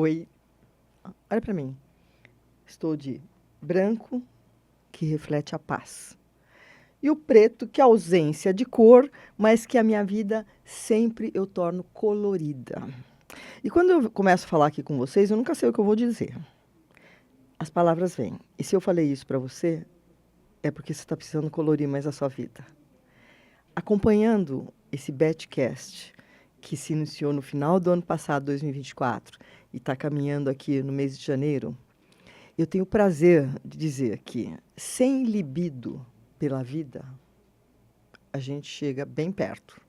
Oi, olha para mim. Estou de branco, que reflete a paz. E o preto, que é a ausência de cor, mas que a minha vida sempre eu torno colorida. E quando eu começo a falar aqui com vocês, eu nunca sei o que eu vou dizer. As palavras vêm. E se eu falei isso para você, é porque você está precisando colorir mais a sua vida. Acompanhando esse Betcast, que se iniciou no final do ano passado, 2024, e está caminhando aqui no mês de janeiro, eu tenho o prazer de dizer que, sem libido pela vida, a gente chega bem perto.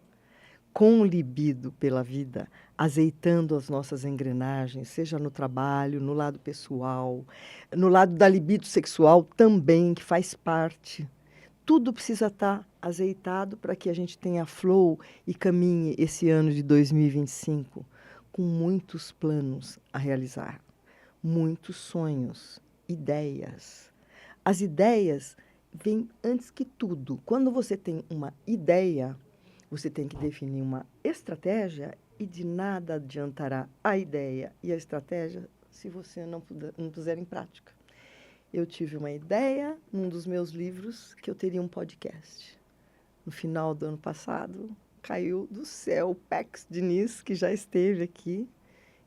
Com libido pela vida, azeitando as nossas engrenagens, seja no trabalho, no lado pessoal, no lado da libido sexual também, que faz parte. Tudo precisa estar azeitado para que a gente tenha flow e caminhe esse ano de 2025 com muitos planos a realizar, muitos sonhos, ideias. As ideias vêm antes que tudo. Quando você tem uma ideia, você tem que definir uma estratégia e de nada adiantará a ideia e a estratégia se você não puser em prática. Eu tive uma ideia num dos meus livros que eu teria um podcast. No final do ano passado, caiu do céu o Pex Diniz, que já esteve aqui,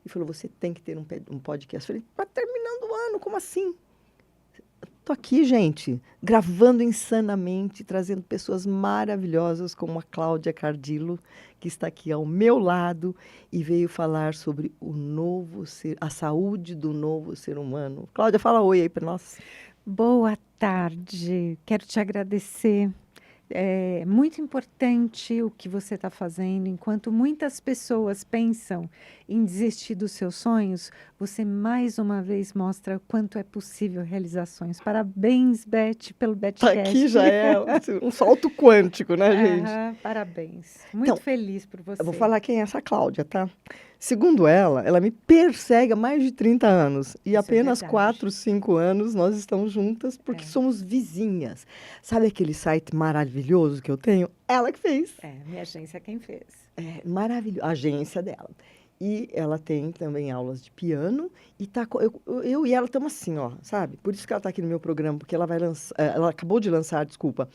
e falou, você tem que ter um podcast. Eu falei, está terminando o ano, como assim? Estou aqui, gente, gravando insanamente, trazendo pessoas maravilhosas como a Cláudia Cardillo, que está aqui ao meu lado e veio falar sobre o novo ser, a saúde do novo ser humano. Cláudia, fala oi aí para nós. Boa tarde, quero te agradecer. É muito importante o que você está fazendo. Enquanto muitas pessoas pensam em desistir dos seus sonhos, você mais uma vez mostra o quanto é possível realizar sonhos. Parabéns, Beth, pelo Tá aqui Betcast. já é um salto quântico, né, gente? Aham, parabéns. Muito Então, feliz por eu vou você. falar quem é essa Cláudia, tá? Segundo ela me persegue há mais de 30 anos. E Isso é apenas verdade. 4, 5 anos nós estamos juntas porque É, somos vizinhas. Sabe aquele site maravilhoso que eu tenho? Ela que fez. minha agência é quem fez. É maravilhoso. A agência dela. E ela tem também aulas de piano. E tá, eu e ela estamos assim, ó, sabe? Por isso que ela está aqui no meu programa, porque ela vai lançar, ela acabou de lançar, desculpa,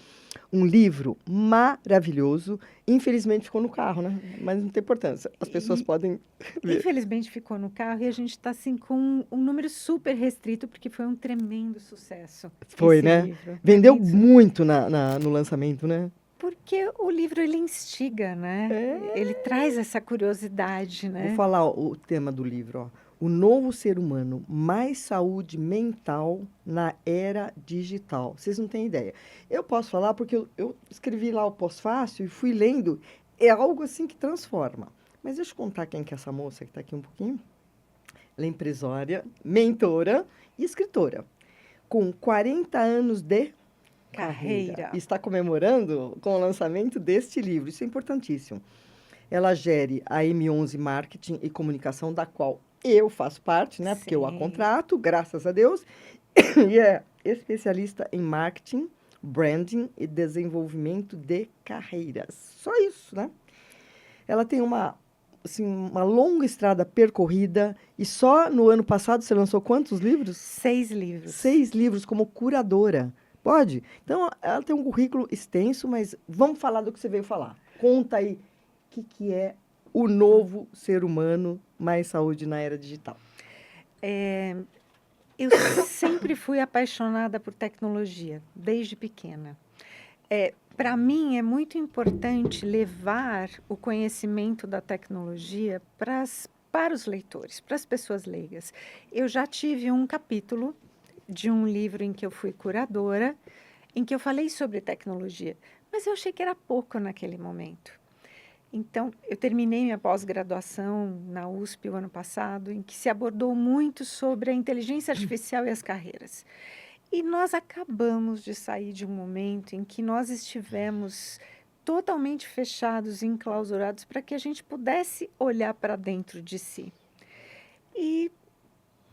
um livro maravilhoso. Infelizmente ficou no carro, né? Mas não tem importância. As pessoas E, podem ver. infelizmente ficou no carro e a gente está assim com um número super restrito porque foi um tremendo sucesso Foi, esse né? livro, é Vendeu imenso. muito no lançamento, né? Porque o livro ele instiga, né? É. Ele traz essa curiosidade, Vou né? falar o tema do livro, ó. O novo ser humano, mais saúde mental na era digital. Vocês não têm ideia. Eu posso falar porque eu escrevi lá o pós-fácil e fui lendo. É algo assim que transforma. Mas deixa eu contar quem que é essa moça que está aqui um pouquinho. Ela é empresária, mentora e escritora. Com 40 anos de carreira. Carreira. Está comemorando com o lançamento deste livro. Isso é importantíssimo. Ela gere a M11 Marketing e Comunicação, da qual eu faço parte, né? Porque eu a Sim. contrato, graças a Deus. E é especialista em marketing, branding e desenvolvimento de carreiras. Só isso, né? Ela tem uma longa estrada percorrida e só no ano passado você lançou quantos livros? 6 livros. 6 livros como curadora. Pode? Então, ela tem um currículo extenso, mas vamos falar do que você veio falar. Conta aí o que é o novo ser humano mais saúde na era digital. Eu sempre fui apaixonada por tecnologia, desde pequena. Para mim, é muito importante levar o conhecimento da tecnologia para os leitores, para as pessoas leigas. Eu já tive um capítulo de um livro em que eu fui curadora, em que eu falei sobre tecnologia, mas eu achei que era pouco naquele momento. Então, eu terminei minha pós-graduação na USP o ano passado, em que se abordou muito sobre a inteligência artificial e as carreiras. E nós acabamos de sair de um momento em que nós estivemos totalmente fechados e enclausurados para que a gente pudesse olhar para dentro de si. E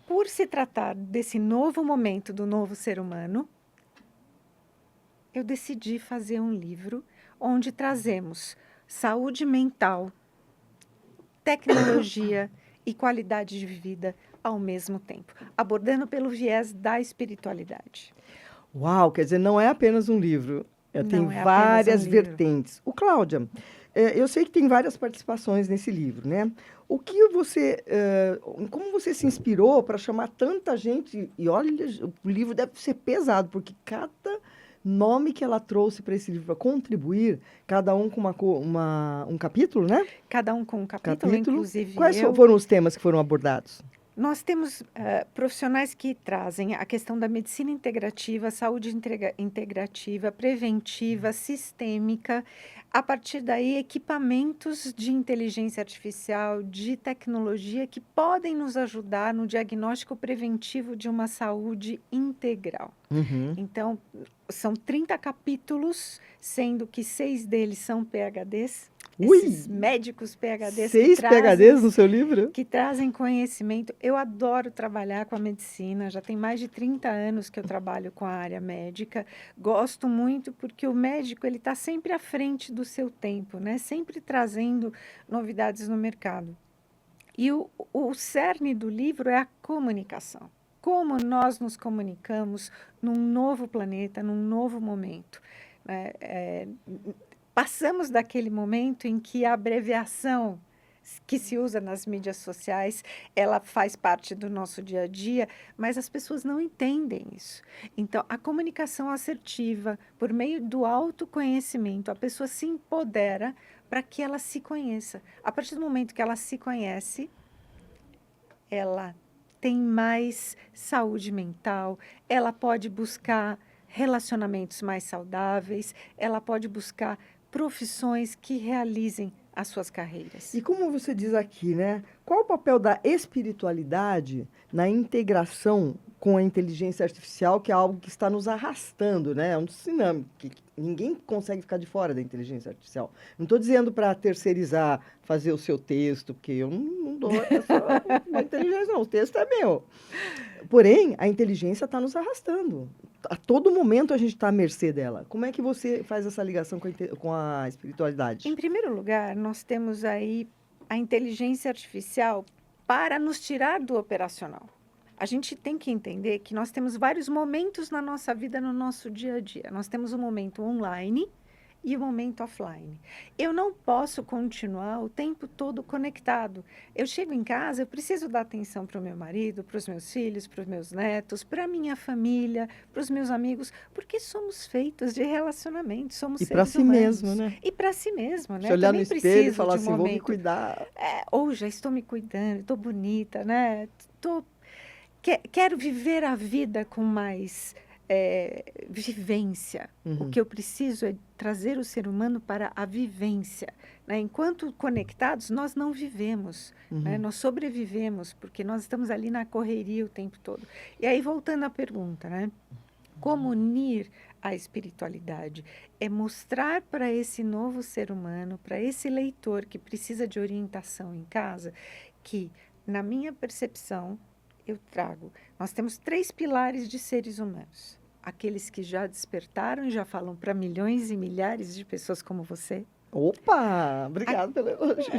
por se tratar desse novo momento do novo ser humano, eu decidi fazer um livro onde trazemos saúde mental, tecnologia e qualidade de vida ao mesmo tempo, abordando pelo viés da espiritualidade. Uau, quer dizer, não é apenas um livro, tem Não é apenas um várias livro. vertentes. Cláudia, eu sei que tem várias participações nesse livro, né? O que você, como você se inspirou para chamar tanta gente? E olha, o livro deve ser pesado, porque cada nome que ela trouxe para esse livro para contribuir, cada um com um capítulo, né? Cada um com um capítulo, Capítulo. inclusive Quais eu. foram os temas que foram abordados? Nós temos profissionais que trazem a questão da medicina integrativa, saúde integrativa, preventiva, sistêmica. A partir daí, equipamentos de inteligência artificial, de tecnologia que podem nos ajudar no diagnóstico preventivo de uma saúde integral. Uhum. Então, são 30 capítulos, sendo que 6 deles são PhDs. Esses Ui! médicos PhDs 6 PhDs no seu livro? que trazem conhecimento. Eu adoro trabalhar com a medicina, já tem mais de 30 anos que eu trabalho com a área médica. Gosto muito porque o médico ele está sempre à frente do seu tempo, né? Sempre trazendo novidades no mercado. E o cerne do livro é a comunicação. Como nós nos comunicamos num novo planeta, num novo momento. Né? Passamos daquele momento em que a abreviação que se usa nas mídias sociais, ela faz parte do nosso dia a dia, mas as pessoas não entendem isso. Então, a comunicação assertiva, por meio do autoconhecimento, a pessoa se empodera para que ela se conheça. A partir do momento que ela se conhece, ela tem mais saúde mental, ela pode buscar relacionamentos mais saudáveis, ela pode buscar profissões que realizem as suas carreiras. E como você diz aqui, né? Qual o papel da espiritualidade na integração com a inteligência artificial, que é algo que está nos arrastando, né? É um tsunami, que ninguém consegue ficar de fora da inteligência artificial. Não estou dizendo para terceirizar, fazer o seu texto, porque eu não dou uma inteligência, não. O texto é meu. Porém, a inteligência está nos arrastando. A todo momento a gente está à mercê dela. Como é que você faz essa ligação com a espiritualidade? Em primeiro lugar, nós temos aí a inteligência artificial para nos tirar do operacional. A gente tem que entender que nós temos vários momentos na nossa vida, no nosso dia a dia. Nós temos o momento online e o momento offline. Eu não posso continuar o tempo todo conectado. Eu chego em casa, eu preciso dar atenção para o meu marido, para os meus filhos, para os meus netos, para a minha família, para os meus amigos, porque somos feitos de relacionamento, somos E para seres si humanos. mesmo, né? E para si mesmo, né? Se olhar no Também espelho e preciso falar de um assim, vou me momento. cuidar. Ou já estou me cuidando, estou bonita, né? Quero viver a vida com mais vivência. O que eu preciso é trazer o ser humano para a vivência. Né? Enquanto conectados, nós não vivemos, né? Nós sobrevivemos, porque nós estamos ali na correria o tempo todo. E aí, voltando à pergunta, né? Como unir a espiritualidade? É mostrar para esse novo ser humano, para esse leitor que precisa de orientação em casa, que, na minha percepção, eu trago. Nós temos 3 pilares de seres humanos. Aqueles que já despertaram e já falam para milhões e milhares de pessoas como você. Opa! Obrigado pelo elogio.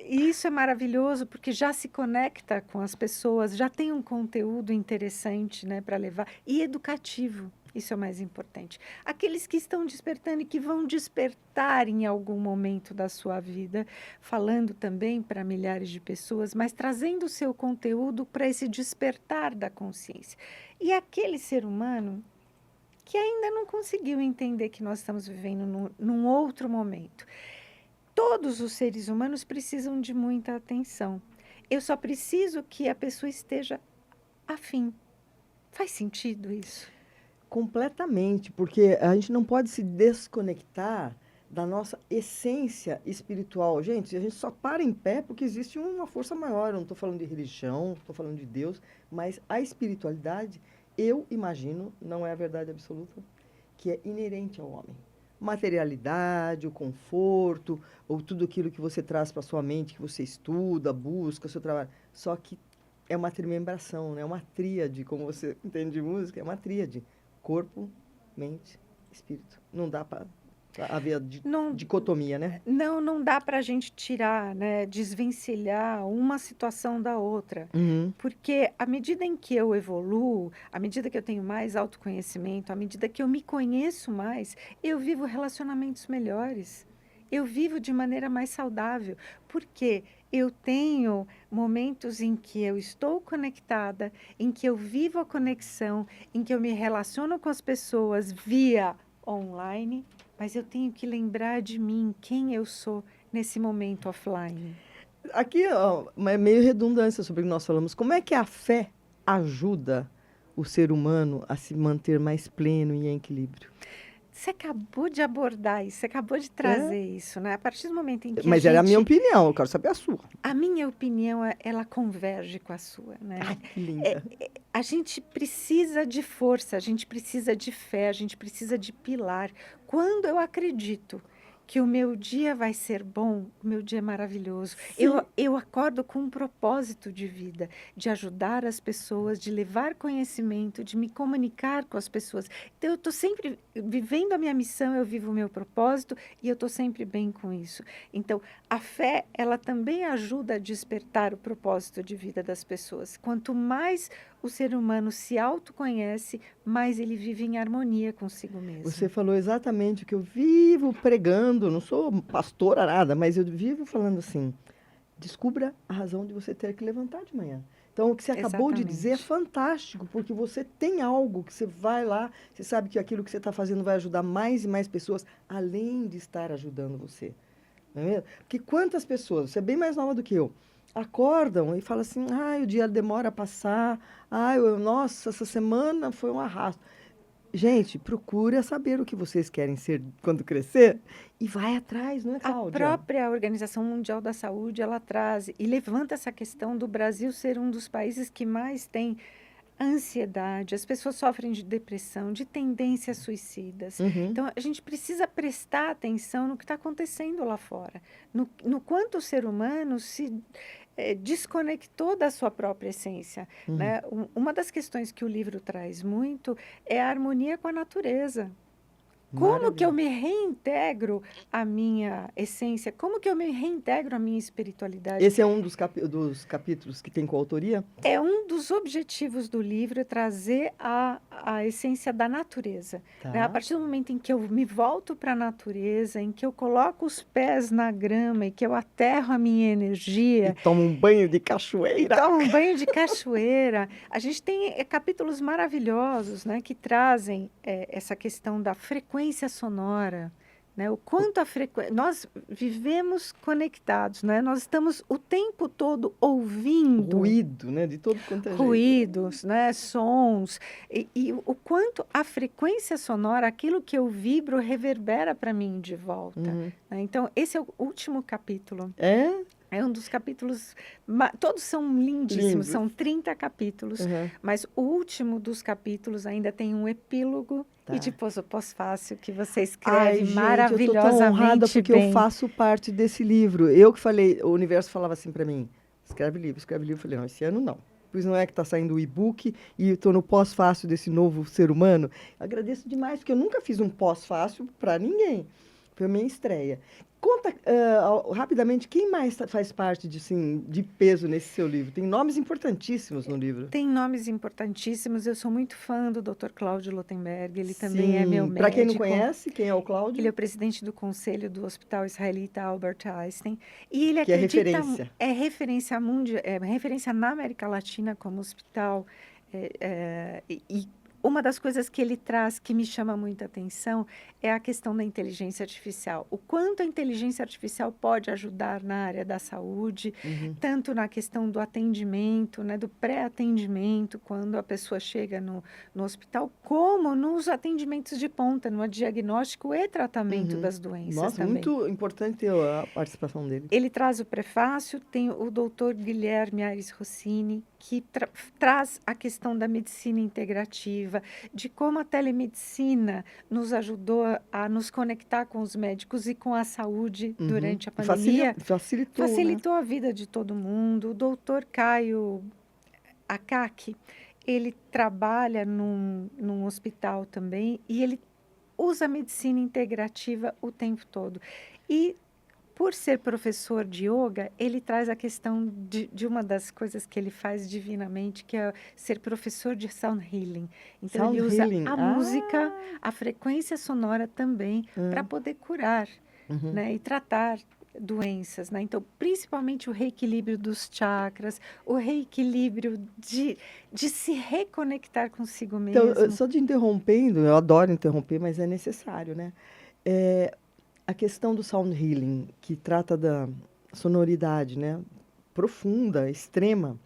E isso é maravilhoso porque já se conecta com as pessoas, já tem um conteúdo interessante, né, para levar e educativo. Isso é o mais importante. Aqueles que estão despertando e que vão despertar em algum momento da sua vida, falando também para milhares de pessoas, mas trazendo o seu conteúdo para esse despertar da consciência. E aquele ser humano que ainda não conseguiu entender que nós estamos vivendo num outro momento. Todos os seres humanos precisam de muita atenção. Eu só preciso que a pessoa esteja afim. Faz sentido isso? Completamente, porque a gente não pode se desconectar da nossa essência espiritual. Gente, a gente só para em pé porque existe uma força maior. Eu não estou falando de religião, estou falando de Deus, mas a espiritualidade, eu imagino, não é a verdade absoluta, que é inerente ao homem. Materialidade, o conforto, ou tudo aquilo que você traz para sua mente, que você estuda, busca, o seu trabalho. Só que é uma trimembração, né? Uma tríade, como você entende de música, é uma tríade. Corpo, mente, espírito. Não dá para Havia Não, dicotomia, né? não dá para a gente tirar, né, desvencilhar uma situação da outra, Uhum. porque à medida em que eu evoluo, à medida que eu tenho mais autoconhecimento, à medida que eu me conheço mais, eu vivo relacionamentos melhores. Eu vivo de maneira mais saudável, porque eu tenho momentos em que eu estou conectada, em que eu vivo a conexão, em que eu me relaciono com as pessoas via online, mas eu tenho que lembrar de mim, quem eu sou nesse momento offline. Aqui, ó, é meio redundância sobre o que nós falamos. Como é que a fé ajuda o ser humano a se manter mais pleno e em equilíbrio? Você acabou de abordar isso, você acabou de É, trazer isso, né? A partir do momento em que mas era a minha opinião, eu quero saber a sua. a minha opinião, ela converge com a sua, né? Ai, que É, linda. a gente precisa de força, a gente precisa de fé, a gente precisa de pilar. Quando eu acredito que o meu dia vai ser bom, o meu dia é maravilhoso. Sim. Eu acordo com um propósito de vida, de ajudar as pessoas, de levar conhecimento, de me comunicar com as pessoas. Então, eu estou sempre vivendo a minha missão, eu vivo o meu propósito e eu estou sempre bem com isso. Então, a fé, ela também ajuda a despertar o propósito de vida das pessoas. Quanto mais o ser humano se autoconhece, mais ele vive em harmonia consigo Você mesmo. falou exatamente o que eu vivo pregando, não sou pastora nada, mas eu vivo falando assim: descubra a razão de você ter que levantar de manhã. Então, o que você acabou de dizer é Exatamente. fantástico, porque você tem algo que você vai lá, você sabe que aquilo que você está fazendo vai ajudar mais e mais pessoas, além de estar ajudando você. Não é mesmo? Porque quantas pessoas, você é bem mais nova do que eu, acordam e falam assim: ai, o dia demora a passar, ai, nossa, essa semana foi um arrasto. Gente, procura saber o que vocês querem ser quando crescer e vai atrás, não é, A Cláudia? própria Organização Mundial da Saúde, ela traz e levanta essa questão do Brasil ser um dos países que mais tem ansiedade, as pessoas sofrem de depressão, de tendências suicidas. Uhum, Então, a gente precisa prestar atenção no que está acontecendo lá fora, no quanto o ser humano se desconectou da sua própria essência, uhum. né? Uma das questões que o livro traz muito é a harmonia com a natureza. Como que eu Maravilha. me reintegro à minha essência? Como que eu me reintegro à minha espiritualidade? Esse é um dos capítulos que tem coautoria? É um dos objetivos do livro é trazer a essência da natureza, né? A Tá. partir do momento em que eu me volto para a natureza, em que eu coloco os pés na grama e que eu aterro a minha E energia toma um banho de e cachoeira. tomo um banho de cachoeira, a gente tem capítulos maravilhosos, né, que trazem essa questão da frequência sonora, né? O quanto a frequência... Nós vivemos conectados, né? Nós estamos o tempo todo ouvindo Ruído, né? De todo quanto é jeito. ruídos, né, sons, e o quanto a frequência sonora, aquilo que eu vibro, reverbera para mim de volta, Uhum. né? Então, esse é o último capítulo. É É um dos capítulos, todos são lindíssimos, lindo. são 30 capítulos, Uhum. mas o último dos capítulos ainda tem um epílogo e Tá. depois o pós-fácil que você Ai, escreve gente, eu tô tão honrada maravilhosamente porque eu bem. faço parte desse livro. Eu que falei, o universo falava assim pra mim: escreve livro, escreve livro. Eu falei: não, esse ano não. Pois não é que tá saindo o e-book e eu tô no pós-fácil desse novo ser humano. Agradeço demais, porque eu nunca fiz um pós-fácil pra ninguém. Foi a minha estreia. Conta rapidamente quem mais faz parte de, assim, de peso nesse seu livro. Tem nomes importantíssimos no livro. Tem nomes importantíssimos, eu sou muito fã do Dr. Cláudio Lotenberg, ele também é meu Sim, para quem não médico. conhece, quem é o Ele é Cláudio? o presidente do conselho do Hospital Israelita Albert Einstein e ele Que é acredita, referência. é referência mundial, é referência na América Latina como hospital. E uma das coisas que ele traz que me chama muita atenção é a questão da inteligência artificial. O quanto a inteligência artificial pode ajudar na área da saúde, Uhum. tanto na questão do atendimento, né, do pré-atendimento, quando a pessoa chega no hospital, como nos atendimentos de ponta, no diagnóstico e tratamento Uhum. das doenças Nossa, também. muito importante ter a participação dele. Ele traz o prefácio, tem o doutor Guilherme Aires Rossini, que traz a questão da medicina integrativa, de como a telemedicina nos ajudou a nos conectar com os médicos e com a saúde Uhum. durante a E pandemia. facilitou, né? Facilitou a vida de todo mundo. O doutor Caio Akaki, ele trabalha num hospital também e ele usa a medicina integrativa o tempo todo. E, por ser professor de yoga, ele traz a questão de uma das coisas que ele faz divinamente, que é ser professor de sound healing. Então, ele Sound usa healing. a música, a frequência sonora também, para poder curar, Uhum. né? E tratar doenças, né? Então, principalmente o reequilíbrio dos chakras, o reequilíbrio de se reconectar consigo Então, mesmo. só te interrompendo, eu adoro interromper, mas é necessário, né? A questão do sound healing, que trata da sonoridade, né? Profunda, extrema.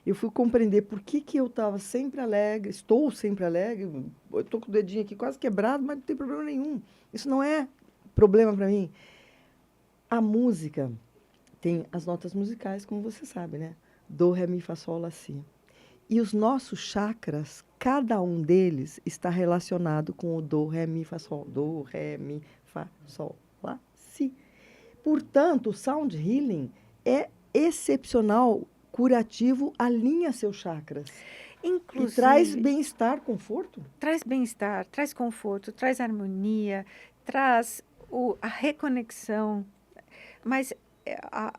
Eu fui compreender por que que eu estava sempre alegre, estou sempre alegre, eu estou com o dedinho aqui quase quebrado, mas não tem problema nenhum. Isso não é problema para mim. A música tem as notas musicais, como você sabe, né? Do, ré, mi, fá, sol, lá, si. E os nossos chakras, cada um deles está relacionado com o do, ré, mi, fá, sol. Do, ré, mi, fá, sol, lá, si. Portanto, o sound healing é excepcional, curativo, alinha seus chakras. E traz Inclusive, bem-estar, conforto. traz bem-estar, traz conforto, traz harmonia, traz a reconexão, mas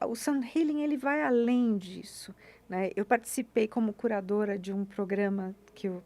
o Sound Healing ele vai além disso, né? Eu participei como curadora de um programa que o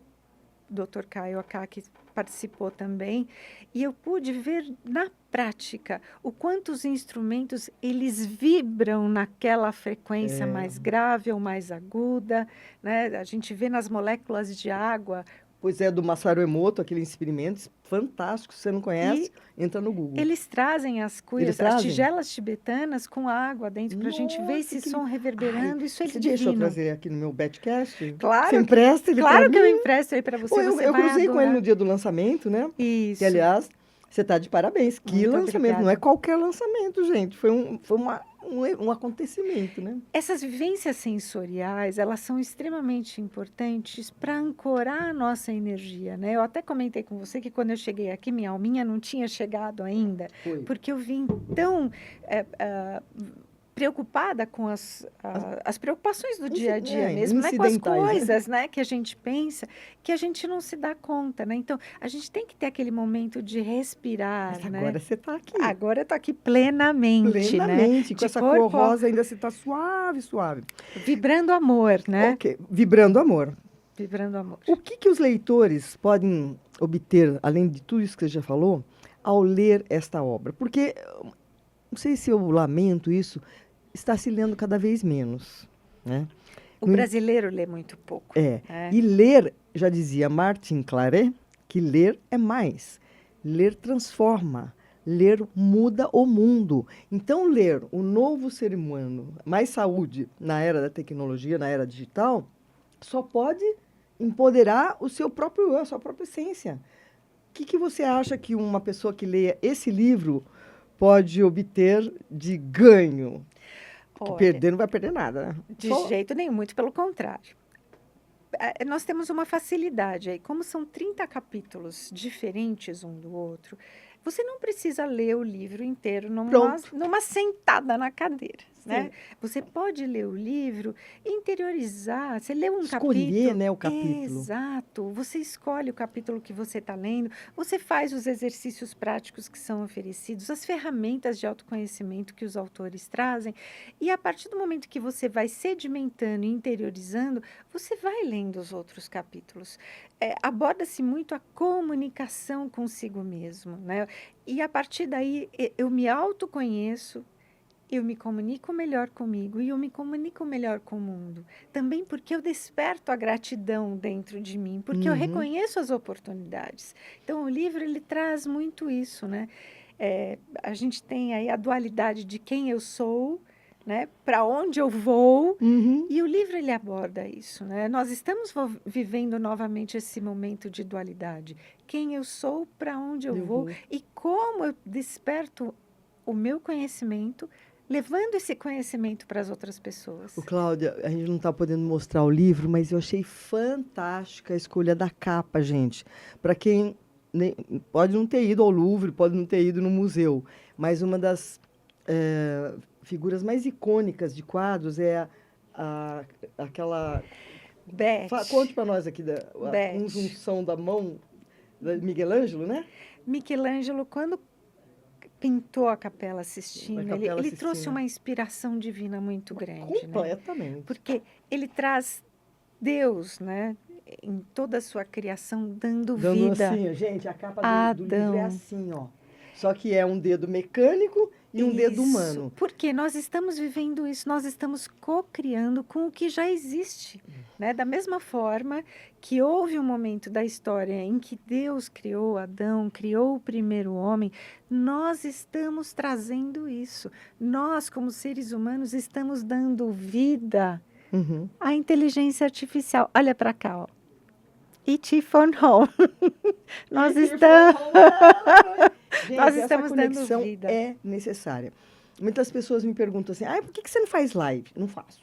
Dr. Caio Akaki participou também, e eu pude ver na prática o quanto os instrumentos eles vibram naquela frequência mais grave ou mais aguda, né? A gente vê nas moléculas de água. Pois é, do Masaru Emoto, aquele experimento fantástico. Se você não conhece, entra no Google. Eles trazem as Eles cuias, as trazem? tigelas tibetanas com água dentro para a gente ver Nossa, esse que som lindo. Ai, reverberando. Isso é você deixa eu divino. trazer aqui no meu Betcast? Você Claro que, empresta ele para claro que eu mim? empresto aí para Pô, você. Você eu vai cruzei com ele adorar. no dia do lançamento, né? Que, Isso. aliás, você está de parabéns. Que Muito lançamento, não é obrigada. qualquer lançamento, gente. Foi um acontecimento, né? Essas vivências sensoriais, elas são extremamente importantes para ancorar a nossa energia, né? Eu até comentei com você que quando eu cheguei aqui, minha alminha não tinha chegado ainda, Foi. porque eu vim tão preocupada com as preocupações do dia a dia mesmo, né? Com as incidentais, né? coisas, né? Que a gente pensa, que a gente não se dá conta, né? Então, a gente tem que ter aquele momento de respirar, Mas né? agora você está aqui. Agora eu tô aqui plenamente, Plenamente. né? Com essa cor rosa ainda você está suave, suave. Vibrando amor, né? Ok. Vibrando amor. Vibrando amor. O que os leitores podem obter, além de tudo isso que você já falou, ao ler esta obra? Porque, não sei se eu lamento isso, está se lendo cada vez menos, né? O brasileiro lê muito pouco. E ler, já dizia Martin Claret, que ler é mais. Ler transforma. Ler muda o mundo. Então, ler o novo ser humano, mais saúde na era da tecnologia, na era digital, só pode empoderar o seu próprio eu, a sua própria essência. O que você acha que uma pessoa que leia esse livro pode obter de ganho? Porque perder não vai perder nada, né? De jeito nenhum, muito pelo contrário. Nós temos uma facilidade aí. Como são 30 capítulos diferentes um do outro, você não precisa ler o livro inteiro numa sentada na cadeira, né? Você pode ler o livro e interiorizar. Você lê um capítulo. Escolher, né, o capítulo. Exato. Você escolhe o capítulo que você está lendo. Você faz os exercícios práticos que são oferecidos, as ferramentas de autoconhecimento que os autores trazem. E a partir do momento que você vai sedimentando e interiorizando, você vai lendo os outros capítulos. Aborda-se muito a comunicação consigo mesmo, né? E a partir daí eu me autoconheço, eu me comunico melhor comigo e eu me comunico melhor com o mundo. Também porque eu desperto a gratidão dentro de mim, porque eu reconheço as oportunidades. Então, o livro, ele traz muito isso, né? A gente tem aí a dualidade de quem eu sou, né? Para onde eu vou, e o livro ele aborda isso, né? Nós estamos vivendo novamente esse momento de dualidade. Quem eu sou, para onde eu vou e como eu desperto o meu conhecimento, levando esse conhecimento para as outras pessoas. Cláudia, a gente não está podendo mostrar o livro, mas eu achei fantástica a escolha da capa, gente. Para quem pode não ter ido ao Louvre, pode não ter ido no museu, mas uma das figuras mais icônicas de quadros é aquela... Beth. Conte para nós aqui a unção da mão de Miguel Ângelo, né? Michelangelo, quando pintou a Capela Sistina, ele trouxe uma inspiração divina muito grande, né? Completamente. Porque ele traz Deus, né, em toda a sua criação, dando vida. Assim, gente, a capa do livro é assim, ó. Só que é um dedo mecânico e um dedo humano. Porque nós estamos vivendo isso, nós estamos co-criando com o que já existe. Né? Da mesma forma que houve um momento da história em que Deus criou Adão, criou o primeiro homem, nós estamos trazendo isso. Nós, como seres humanos, estamos dando vida à inteligência artificial. Olha para cá, ó. E.T. Phone Home. Nós estamos... Gente, nós essa estamos conexão dando vida. É necessária. Muitas pessoas me perguntam assim, por que você não faz live? Não faço.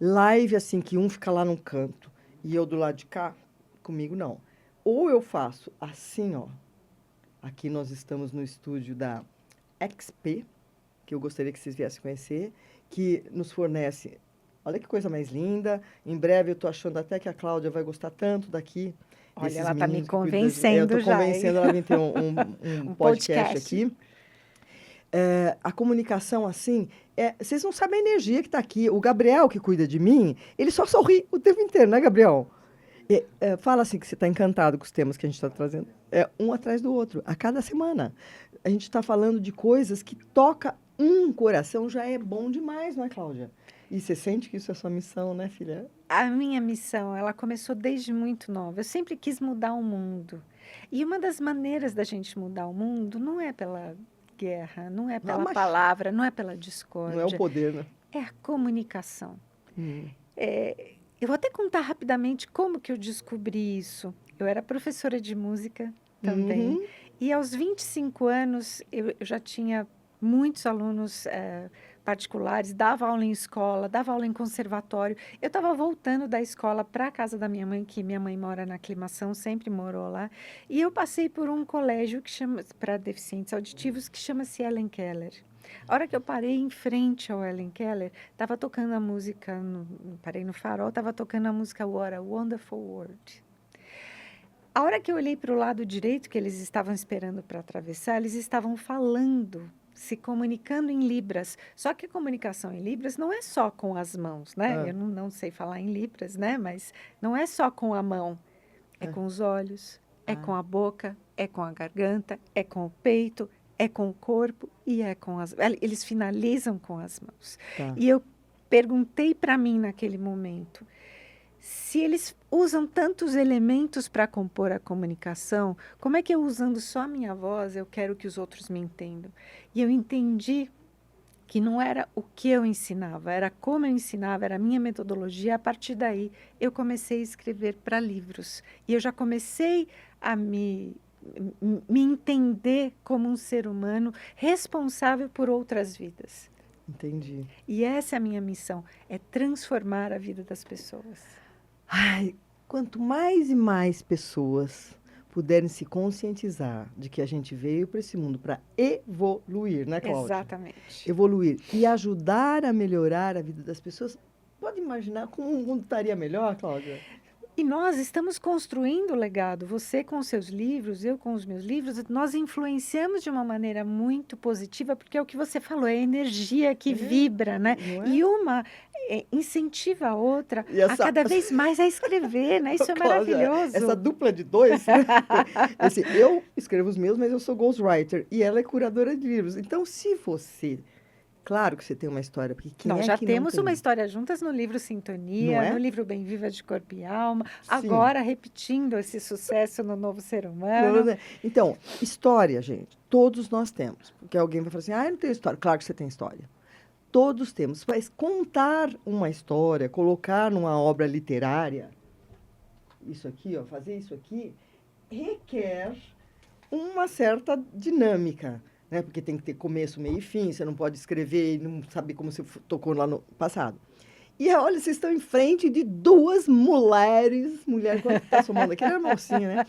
Live, assim, que um fica lá num canto e eu do lado de cá, comigo não. Ou eu faço assim, ó. Aqui nós estamos no estúdio da XP, que eu gostaria que vocês viessem conhecer, que nos fornece... Olha que coisa mais linda. Em breve eu estou achando até que a Cláudia vai gostar tanto daqui. Olha, ela está me convencendo já. Eu estou convencendo, ela vem ter um podcast aqui. A comunicação, assim, vocês não sabem a energia que está aqui. O Gabriel, que cuida de mim, ele só sorri o tempo inteiro, né, Gabriel? Fala assim que você está encantado com os temas que a gente está trazendo. Um atrás do outro, a cada semana. A gente está falando de coisas que toca um coração, já é bom demais, não é, Cláudia? E você sente que isso é sua missão, né, filha? A minha missão, ela começou desde muito nova. Eu sempre quis mudar o mundo. E uma das maneiras da gente mudar o mundo não é pela guerra, não é pela palavra, não é pela discórdia. Não é o poder, né? É a comunicação. Eu vou até contar rapidamente como que eu descobri isso. Eu era professora de música também. E aos 25 anos, eu já tinha muitos alunos particulares, dava aula em escola, dava aula em conservatório. Eu estava voltando da escola para a casa da minha mãe, que minha mãe mora na Aclimação, sempre morou lá. E eu passei por um colégio que chama para deficientes auditivos, que chama-se Helen Keller. A hora que eu parei em frente ao Helen Keller, estava tocando a música, parei no farol, estava tocando a música What a Wonderful World. A hora que eu olhei para o lado direito, que eles estavam esperando para atravessar, eles estavam falando, se comunicando em libras. Só que a comunicação em libras não é só com as mãos, né? Eu não sei falar em libras, né? Mas não é só com a mão. É com os olhos, é com a boca, é com a garganta, é com o peito, é com o corpo e é com as... Eles finalizam com as mãos. E eu perguntei para mim naquele momento, se eles usam tantos elementos para compor a comunicação, como é que eu, usando só a minha voz, eu quero que os outros me entendam? E eu entendi que não era o que eu ensinava, era como eu ensinava, era a minha metodologia. A partir daí, eu comecei a escrever para livros. E eu já comecei a me entender como um ser humano responsável por outras vidas. Entendi. E essa é a minha missão, é transformar a vida das pessoas. Quanto mais e mais pessoas puderem se conscientizar de que a gente veio para esse mundo para evoluir, né, Cláudia? Exatamente. Evoluir e ajudar a melhorar a vida das pessoas. Pode imaginar como o mundo estaria melhor, Cláudia? E nós estamos construindo o legado. Você com os seus livros, eu com os meus livros, nós influenciamos de uma maneira muito positiva, porque é o que você falou, é a energia que vibra, né? E uma incentiva a outra a cada vez mais a escrever, né? Isso é maravilhoso. Essa dupla de dois, né? Eu escrevo os meus, mas eu sou ghostwriter e ela é curadora de livros. Então, se você... Claro que você tem uma história, porque nós já temos uma história juntas no livro Sintonia, no livro Bem Viva de Corpo e Alma, agora repetindo esse sucesso no Novo Ser Humano. Então, história, gente, todos nós temos. Porque alguém vai falar assim, eu não tenho história. Claro que você tem história. Todos temos. Mas contar uma história, colocar numa obra literária, isso aqui, fazer isso aqui, requer uma certa dinâmica. Né? Porque tem que ter começo, meio e fim, você não pode escrever e não saber como você tocou lá no passado. E olha, vocês estão em frente de duas mulher que está somando aqui, era mocinha, né?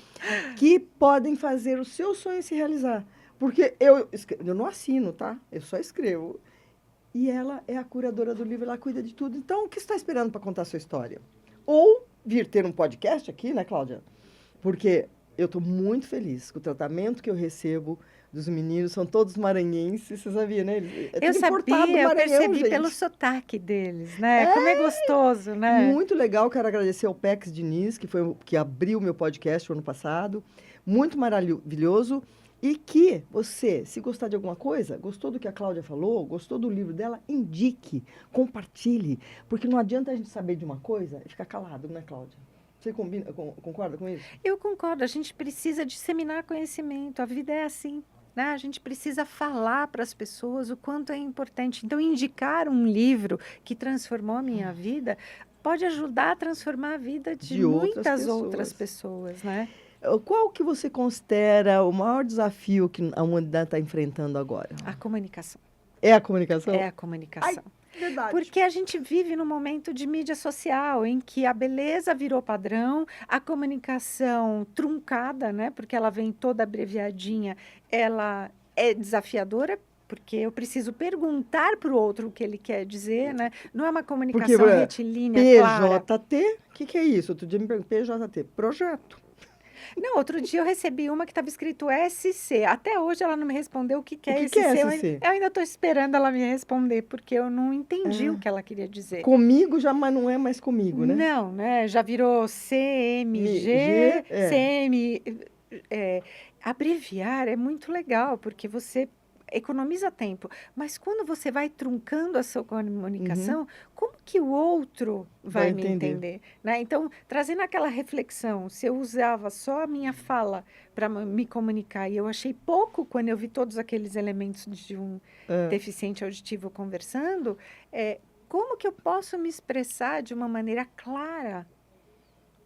Que podem fazer o seu sonho se realizar. Porque eu não assino, tá? Eu só escrevo. E ela é a curadora do livro, ela cuida de tudo. Então, o que você está esperando para contar a sua história? Ou vir ter um podcast aqui, né, Cláudia? Porque eu estou muito feliz com o tratamento que eu recebo dos meninos, são todos maranhenses, você sabia, né? Eu Tudo importado do sabia, eu Maranhão, percebi pelo gente. sotaque deles, né? Como é gostoso, né? Muito legal, quero agradecer ao Pex Diniz, que abriu o meu podcast o ano passado. Muito maravilhoso. E que você, se gostar de alguma coisa, gostou do que a Cláudia falou, gostou do livro dela, indique, compartilhe. Porque não adianta a gente saber de uma coisa e ficar calado, né, Cláudia? Você concorda com isso? Eu concordo, a gente precisa disseminar conhecimento, a vida é assim, né? A gente precisa falar para as pessoas o quanto é importante. Então, indicar um livro que transformou a minha vida pode ajudar a transformar a vida de De outras muitas outras pessoas. pessoas, né? Qual que você considera o maior desafio que a humanidade está enfrentando agora? A comunicação. É a comunicação? É a comunicação. Verdade. Porque a gente vive num momento de mídia social em que a beleza virou padrão, a comunicação truncada, né? Porque ela vem toda abreviadinha, ela é desafiadora, porque eu preciso perguntar para o outro o que ele quer dizer, né? Não é uma comunicação retilínea, clara. PJT, o que é isso? Outro dia me perguntou, PJT, projeto. Não, outro dia eu recebi uma que estava escrito SC. Até hoje ela não me respondeu o que é O que é SC. SC? Eu ainda estou esperando ela me responder, porque eu não entendi o que ela queria dizer. Comigo já, mas não é mais comigo, né? Não, né? Já virou CMG, CM. Abreviar é muito legal, porque você economiza tempo. Mas quando você vai truncando a sua comunicação, como que o outro vai me entender? Né? Então, trazendo aquela reflexão, se eu usava só a minha fala para me comunicar, e eu achei pouco quando eu vi todos aqueles elementos de um deficiente auditivo conversando, como que eu posso me expressar de uma maneira clara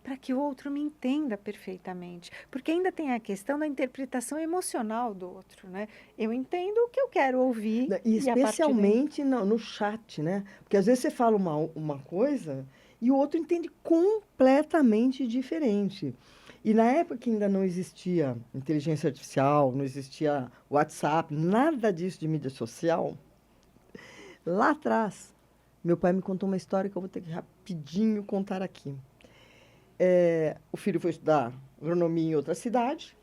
para que o outro me entenda perfeitamente? Porque ainda tem a questão da interpretação emocional do outro, né? Eu entendo o que eu quero ouvir. E especialmente no chat, né? Porque às vezes você fala uma coisa e o outro entende completamente diferente. E na época que ainda não existia inteligência artificial, não existia WhatsApp, nada disso de mídia social, lá atrás, meu pai me contou uma história que eu vou ter que rapidinho contar aqui. O filho foi estudar agronomia em outra cidade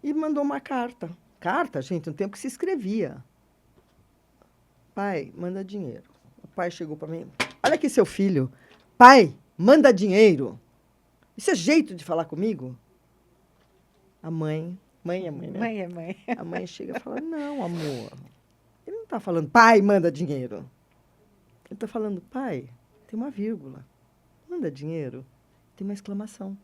e mandou uma carta. Carta, gente, no tempo que se escrevia. Pai, manda dinheiro. O pai chegou para mim. Olha aqui seu filho. Pai, manda dinheiro. Isso é jeito de falar comigo? A mãe é mãe, né? Mãe é mãe. A mãe chega e fala, não, amor. Ele não está falando, pai, manda dinheiro. Ele está falando, pai, tem uma vírgula. Manda dinheiro. Tem uma exclamação.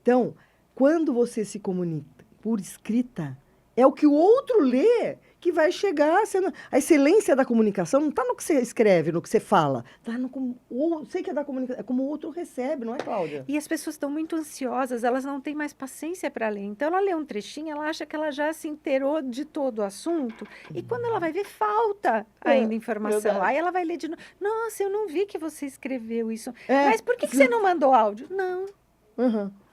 Então, quando você se comunica por escrita, é o que o outro lê que vai chegar. A excelência da comunicação não está no que você escreve, no que você fala. Está no como sei que é da comunicação, é como o outro recebe, não é, Cláudia? E as pessoas estão muito ansiosas, elas não têm mais paciência para ler. Então, ela lê um trechinho, ela acha que ela já se inteirou de todo o assunto. E quando ela vai ver, falta ainda informação. Verdade. Aí ela vai ler de novo. Nossa, eu não vi que você escreveu isso. Mas por que você não mandou áudio? Não.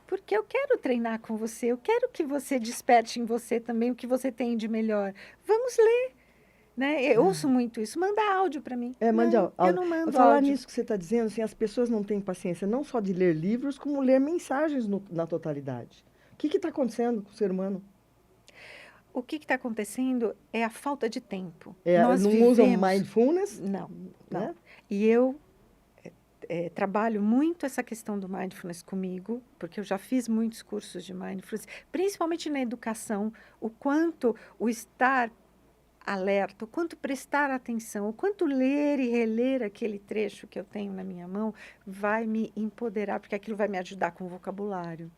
Porque eu quero treinar com você, eu quero que você desperte em você também o que você tem de melhor. Vamos ler. Né? Eu ouço muito isso. Manda áudio para mim. Mande áudio. Eu não mando Falar áudio. nisso que você está dizendo, assim, as pessoas não têm paciência não só de ler livros, como ler mensagens na totalidade. O que está acontecendo com o ser humano? O que está acontecendo é a falta de tempo. Nós não usam mindfulness? Não. Né? E eu trabalho muito essa questão do mindfulness comigo, porque eu já fiz muitos cursos de mindfulness, principalmente na educação, o quanto o estar alerta, o quanto prestar atenção, o quanto ler e reler aquele trecho que eu tenho na minha mão vai me empoderar, porque aquilo vai me ajudar com o vocabulário.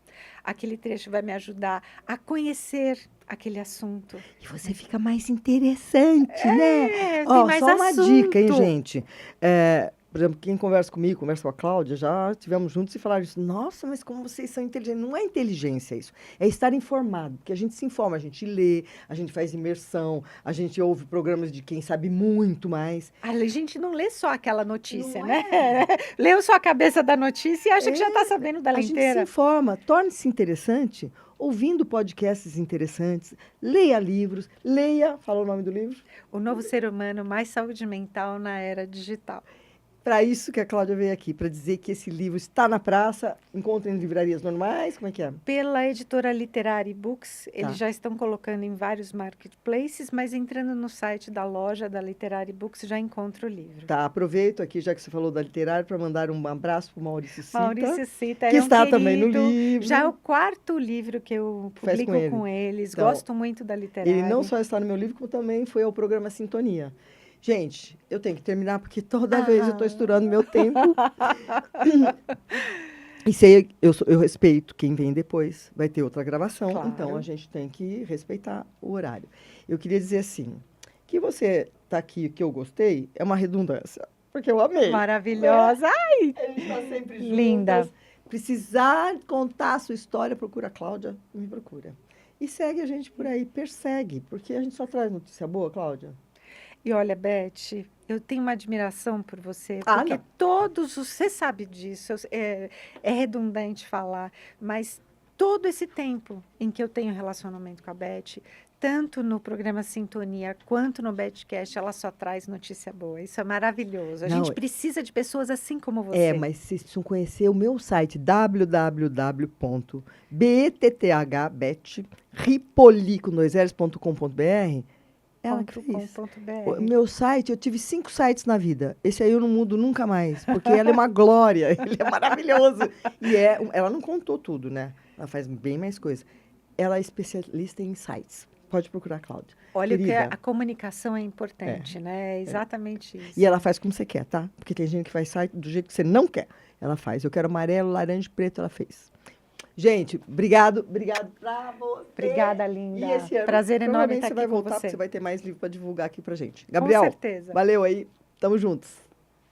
Aquele trecho vai me ajudar a conhecer aquele assunto. E você fica mais interessante, né? Tem mais só uma assunto. dica, hein, gente? Por exemplo, quem conversa comigo, conversa com a Cláudia, já estivemos juntos e falaram isso. Nossa, mas como vocês são inteligentes. Não é inteligência isso. É estar informado. Porque a gente se informa, a gente lê, a gente faz imersão, a gente ouve programas de quem sabe muito mais. A gente não lê só aquela notícia, não né? Leu só a cabeça da notícia e acha que já está sabendo dela inteira. A gente se informa, torne-se interessante, ouvindo podcasts interessantes, leia livros, fala o nome do livro. O Novo Ser Humano, Mais Saúde Mental na Era Digital. para isso que a Cláudia veio aqui, para dizer que esse livro está na praça, encontra em livrarias normais, como é que é? Pela editora Literary Books, Tá. eles já estão colocando em vários marketplaces, mas entrando no site da loja da Literary Books já encontra o livro. Tá, aproveito aqui, já que você falou da literária, para mandar um abraço para o Maurício Cita, Maurício Cita, que ele é um está também no querido. livro. Já é o quarto livro que eu Faz com publico ele. com eles. Então, Gosto muito da Literary. Ele não só está no meu livro, como também foi ao programa Sintonia. Gente, eu tenho que terminar, porque toda vez eu estou estourando meu tempo. E sei, eu respeito quem vem depois, vai ter outra gravação, Claro. então a gente tem que respeitar o horário. Eu queria dizer assim, que você está aqui, que eu gostei, é uma redundância, porque eu amei. Maravilhosa. Ai, A gente está sempre juntas. linda. Precisar contar a sua história, procura a Cláudia, me procura. E segue a gente por aí, persegue, porque a gente só traz notícia boa, Cláudia. E olha, Beth, eu tenho uma admiração por você, Ah, porque não. todos os... Você sabe disso, é redundante falar, mas todo esse tempo em que eu tenho relacionamento com a Beth, tanto no programa Sintonia quanto no Betcast, ela só traz notícia boa. Isso é maravilhoso. A Não, gente precisa de pessoas assim como você. É, mas vocês precisam conhecer o meu site, www.btthripoli.com.br. Ela que fez. O meu site, eu tive 5 sites na vida. Esse aí eu não mudo nunca mais, porque ela é uma glória, ele é maravilhoso. E ela não contou tudo, né? Ela faz bem mais coisas. Ela é especialista em sites. Pode procurar, Cláudia. Olha, que Querida, a comunicação é importante, né? É exatamente isso. E ela faz como você quer, tá? Porque tem gente que faz site do jeito que você não quer. Ela faz. Eu quero amarelo, laranja e preto, ela fez. Gente, obrigado pra você. Obrigada, linda. E esse ano, Prazer enorme estar provavelmente você aqui vai com voltar, você. porque você vai ter mais livro para divulgar aqui pra gente. Gabriel, Com certeza. valeu aí. Tamo juntos.